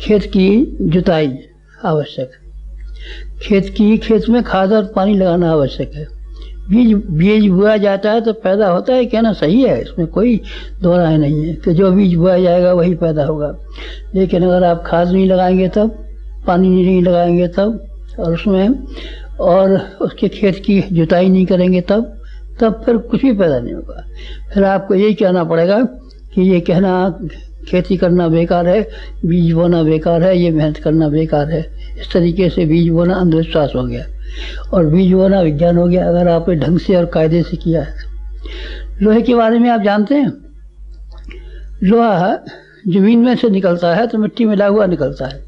खेत की जुताई आवश्यक है। खेत में खाद और पानी लगाना आवश्यक है। बीज बोया जाता है तो पैदा होता है, कहना सही है, इसमें कोई दो राय नहीं है कि जो बीज बोया जाएगा वही पैदा होगा। लेकिन अगर आप खाद नहीं लगाएंगे तब, पानी नहीं लगाएंगे तब, और उसके खेत की जुताई नहीं करेंगे तब फिर कुछ भी पैदा नहीं होगा। फिर आपको यही कहना पड़ेगा कि ये कहना खेती करना बेकार है, बीज बोना बेकार है, ये मेहनत करना बेकार है। इस तरीके से बीज बोना अंधविश्वास हो गया और बीज बोना विज्ञान हो गया, अगर आपने ढंग से और कायदे से किया है। लोहे के बारे में आप जानते हैं, लोहा जमीन में से निकलता है तो मिट्टी मिला हुआ निकलता है।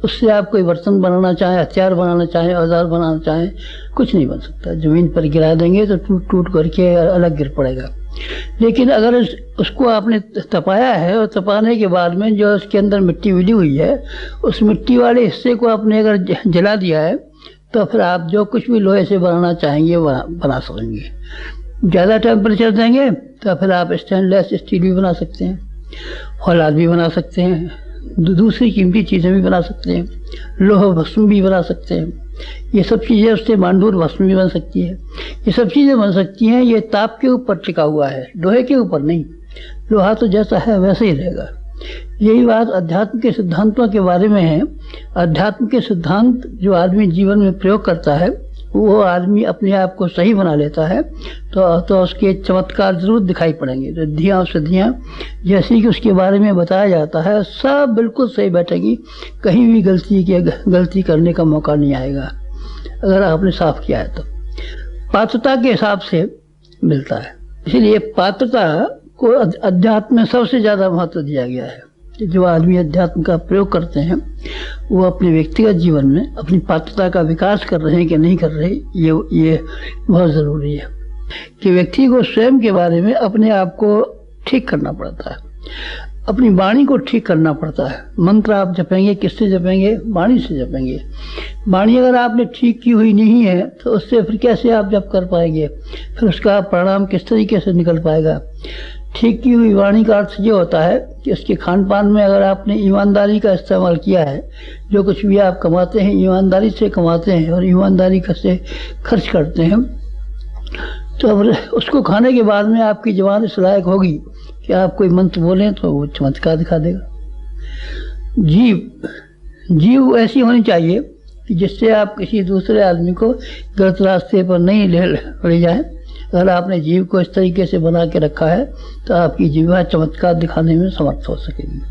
उससे आप कोई बर्तन बनाना चाहें, हथियार बनाना चाहें, औजार बनाना चाहें, कुछ नहीं बन सकता। जमीन पर गिरा देंगे तो टूट टूट करके अलग गिर पड़ेगा। लेकिन अगर उसको आपने तपाया है और तपाने के बाद में जो उसके अंदर मिट्टी मिली हुई है, उस मिट्टी वाले हिस्से को आपने अगर जला दिया है तो फिर आप जो कुछ भी लोहे से बनाना चाहेंगे बना सकेंगे। ज़्यादा टेम्परेचर देंगे तो फिर आप स्टेनलेस स्टील भी बना सकते हैं, फौलाद भी बना सकते हैं, दूसरी कीमती चीज़ें भी बना सकते हैं, लोहा भस्म भी बना सकते हैं। ये सब चीज़ें, उससे मांडूर भस्म भी बन सकती है। ये सब चीज़ें बन सकती हैं। ये ताप के ऊपर टिका हुआ है, लोहे के ऊपर नहीं। लोहा तो जैसा है वैसे ही रहेगा। यही बात अध्यात्म के सिद्धांतों के बारे में है। अध्यात्म के सिद्धांत जो आदमी जीवन में प्रयोग करता है, वो आदमी अपने आप को सही बना लेता है तो उसके चमत्कार जरूर दिखाई पड़ेंगे। रिद्धियाँ और सिद्धियाँ जैसी कि उसके बारे में बताया जाता है, सब बिल्कुल सही बैठेगी। कहीं भी गलती करने का मौका नहीं आएगा अगर आपने साफ किया है तो। पात्रता के हिसाब से मिलता है, इसलिए पात्रता को अध्यात्म में सबसे ज़्यादा महत्व दिया गया है। जो आदमी अध्यात्म का प्रयोग करते हैं वो अपने व्यक्तिगत जीवन में अपनी पात्रता का विकास कर रहे हैं कि नहीं कर रहे, ये बहुत ज़रूरी है कि व्यक्ति को स्वयं के बारे में अपने आप को ठीक करना पड़ता है, अपनी वाणी को ठीक करना पड़ता है। मंत्र आप जपेंगे, किससे जपेंगे? वाणी से जपेंगे। वाणी अगर आपने ठीक की हुई नहीं है तो उससे फिर कैसे आप जप कर पाएंगे? फिर उसका परिणाम किस तरीके से निकल पाएगा? ठीक की हुई वाणी का अर्थ ये होता है कि उसके खान पान में अगर आपने ईमानदारी का इस्तेमाल किया है, जो कुछ भी आप कमाते हैं ईमानदारी से कमाते हैं और ईमानदारी से खर्च करते हैं, तो अब उसको खाने के बाद में आपकी ज़बान इस लायक होगी कि आप कोई मंत्र बोलें तो वो चमत्कार दिखा देगा। जीव ऐसी होनी चाहिए कि जिससे आप किसी दूसरे आदमी को गलत रास्ते पर नहीं ले जाएं। अगर आपने जीव को इस तरीके से बना के रखा है तो आपकी जीवा चमत्कार दिखाने में समर्थ हो सकेगी।